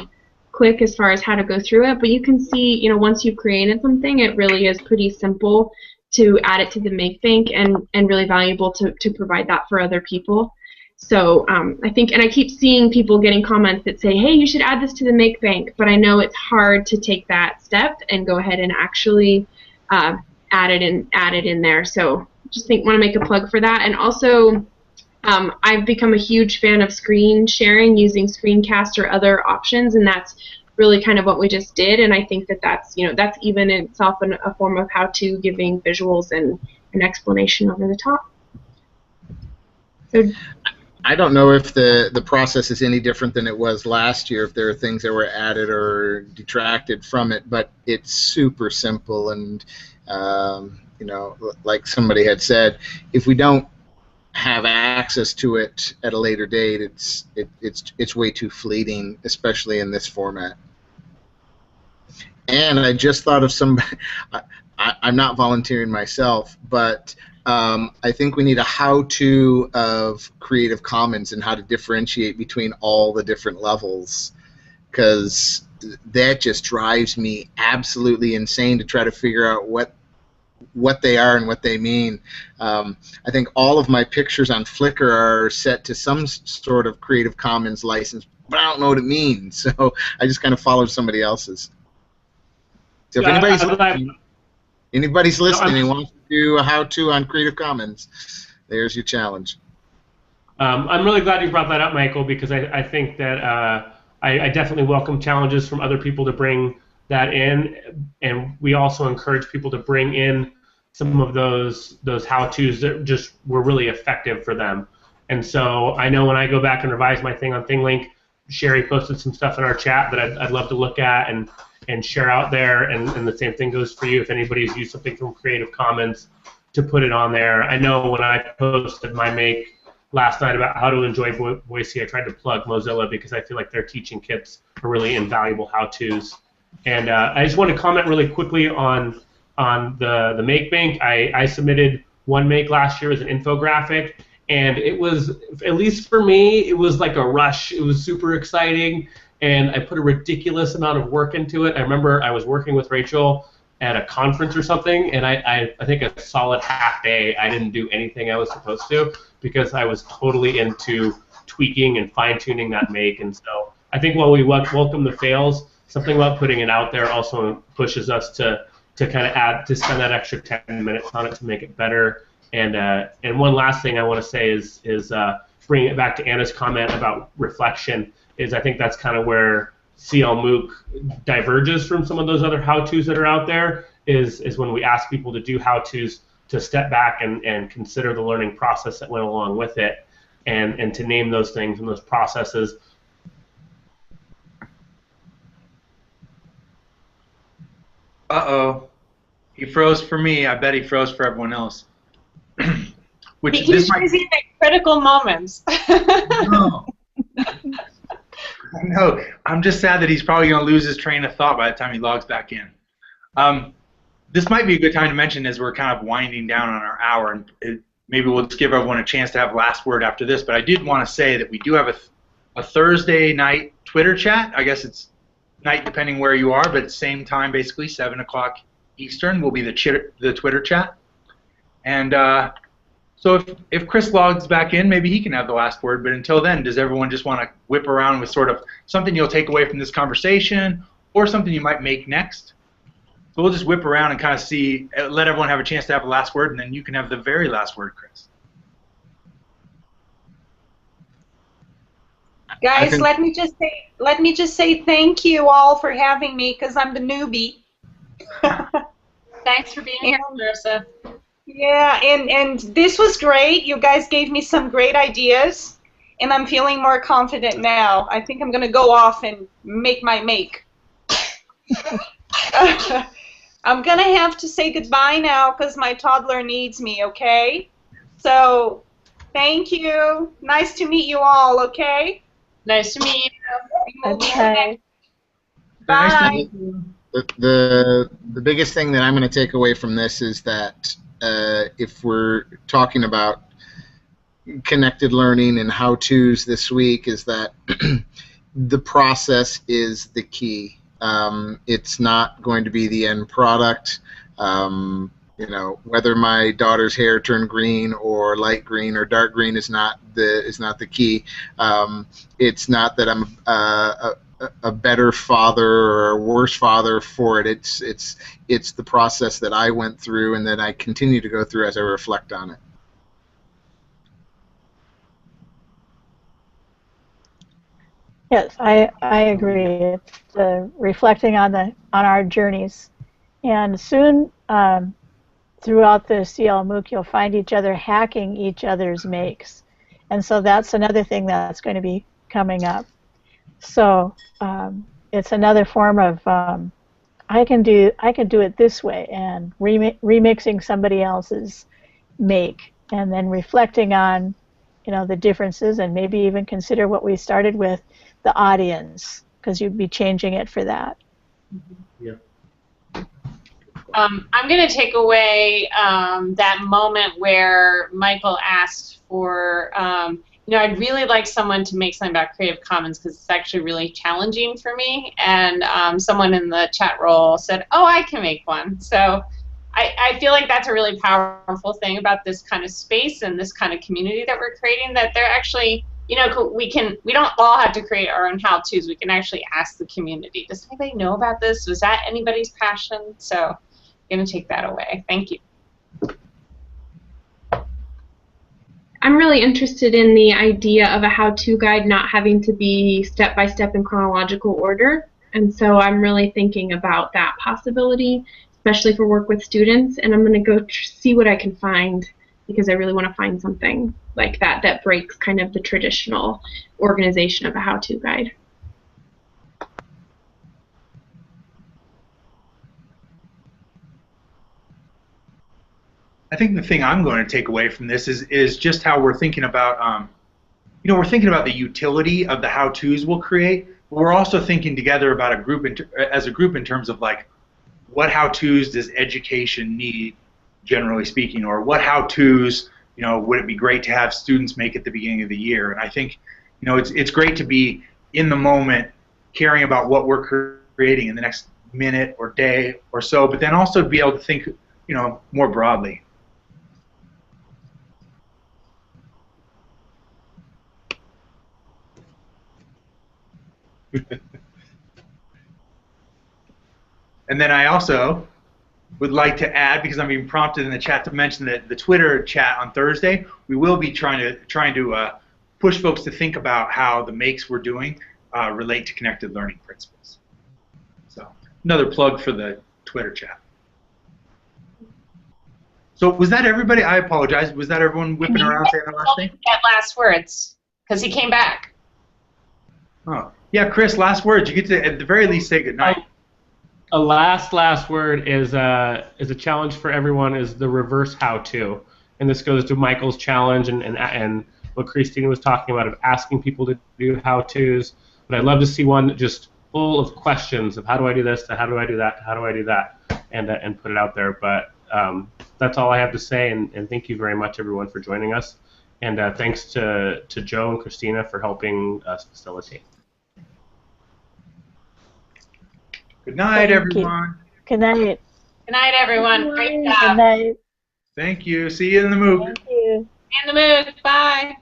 quick as far as how to go through it. But you can see, you know, once you've created something, it really is pretty simple to add it to the Make Bank, and really valuable to provide that for other people. So I think, and I keep seeing people getting comments that say, hey, you should add this to the Make Bank, but I know it's hard to take that step and go ahead and actually add it in there. So just want to make a plug for that. And also, I've become a huge fan of screen sharing using Screencast or other options, and that's really kind of what we just did. And I think that's, you know, that's even in itself a form of how-to, giving visuals and an explanation over the top. So, I don't know if the process is any different than it was last year, if there are things that were added or detracted from it, but it's super simple. And you know, like somebody had said, if we don't have access to it at a later date, it's way too fleeting, especially in this format. And I just thought of somebody. I'm not volunteering myself, but I think we need a how-to of Creative Commons and how to differentiate between all the different levels, because that just drives me absolutely insane to try to figure out what they are and what they mean. I think all of my pictures on Flickr are set to some sort of Creative Commons license, but I don't know what it means, so I just kind of followed somebody else's. So if anybody's listening and wants to do a how-to on Creative Commons, there's your challenge. I'm really glad you brought that up, Michael, because I think that I definitely welcome challenges from other people to bring that in, and we also encourage people to bring in some of those how-tos that just were really effective for them. And so I know when I go back and revise my thing on ThingLink, Sherry posted some stuff in our chat that I'd love to look at and share out there, and the same thing goes for you if anybody's used something from Creative Commons to put it on there. I know when I posted my make last night about how to enjoy Boise, I tried to plug Mozilla because I feel like their teaching kits are really invaluable how-tos. And I just want to comment really quickly on the Make Bank. I submitted one make last year as an infographic, and it was, at least for me, it was like a rush. It was super exciting, and I put a ridiculous amount of work into it. I remember I was working with Rachel at a conference or something, and I think a solid half day I didn't do anything I was supposed to because I was totally into tweaking and fine-tuning that make. And so I think while we welcome the fails, something about putting it out there also pushes us to kind of spend that extra 10 minutes on it to make it better. And one last thing I want to say is bringing it back to Anna's comment about reflection, is I think that's kind of where CL MOOC diverges from some of those other how-tos that are out there, is when we ask people to do how-tos, to step back and consider the learning process that went along with it, and to name those things and those processes. Uh-oh. He froze for me. I bet he froze for everyone else. Which He keeps freezing at critical moments. No. I know. I'm just sad that he's probably going to lose his train of thought by the time he logs back in. This might be a good time to mention as we're kind of winding down on our hour, and maybe we'll just give everyone a chance to have last word after this, but I did want to say that we do have a Thursday night Twitter chat. I guess it's night depending where you are, but at the same time, basically 7 o'clock Eastern will be the Twitter chat. And so if Chris logs back in, maybe he can have the last word, but until then, does everyone just want to whip around with sort of something you'll take away from this conversation or something you might make next? So we'll just whip around and kind of see, let everyone have a chance to have the last word, and then you can have the very last word, Chris. Guys, let me just say thank you all for having me, because I'm the newbie. Thanks for being here, Marissa. Yeah, and this was great. You guys gave me some great ideas, and I'm feeling more confident now. I think I'm going to go off and make my make. I'm going to have to say goodbye now because my toddler needs me, okay? So, thank you. Nice to meet you all, okay? Nice to meet you. Okay. Bye. The biggest thing that I'm going to take away from this is that if we're talking about connected learning and how-tos this week, is that the process is the key. It's not going to be the end product. You know, whether my daughter's hair turned green or light green or dark green is not the key. It's not that I'm a better father or a worse father for it. It's the process that I went through and that I continue to go through as I reflect on it. Yes, I agree. It's reflecting on our journeys, and soon throughout the CL MOOC you'll find each other hacking each other's makes, and so that's another thing that's going to be coming up. So it's another form of I can do it this way, and remixing somebody else's make, and then reflecting on the differences, and maybe even consider what we started with, the audience, because you'd be changing it for that. Yeah. I'm going to take away that moment where Michael asked for, I'd really like someone to make something about Creative Commons because it's actually really challenging for me. And someone in the chat roll said, oh, I can make one. So I feel like that's a really powerful thing about this kind of space and this kind of community that we're creating, that they're actually, we don't all have to create our own how-tos. We can actually ask the community, does anybody know about this? Was that anybody's passion? So I'm going to take that away. Thank you. I'm really interested in the idea of a how-to guide not having to be step-by-step in chronological order. And so I'm really thinking about that possibility, especially for work with students. And I'm going to go see what I can find, because I really want to find something like that that breaks kind of the traditional organization of a how-to guide. I think the thing I'm going to take away from this is just how we're thinking about, we're thinking about the utility of the how-tos we'll create, but we're also thinking together about a group as a group in terms of like, what how-tos does education need, generally speaking, or what how-tos, would it be great to have students make at the beginning of the year? And I think, it's great to be in the moment, caring about what we're creating in the next minute or day or so, but then also be able to think, more broadly. And then I also would like to add, because I'm being prompted in the chat to mention that the Twitter chat on Thursday, we will be trying to push folks to think about how the makes we're doing relate to connected learning principles. So another plug for the Twitter chat. So was that everybody? I apologize. Was that everyone whipping around saying the last thing? Get last words, because he came back. Oh, yeah, Chris. Last words. You get to at the very least say goodnight. A last word is a challenge for everyone. Is the reverse how-to, and this goes to Michael's challenge and what Christina was talking about of asking people to do how-tos. But I'd love to see one just full of questions of how do I do this, how do I do that, how do I do that, and put it out there. But that's all I have to say, and thank you very much, everyone, for joining us. And thanks to Joe and Christina for helping us facilitate. Good night, everyone. Good night. Good night, everyone. Great job. Good night. Thank you. See you in the MOOC. Thank you. And the MOOC. Bye.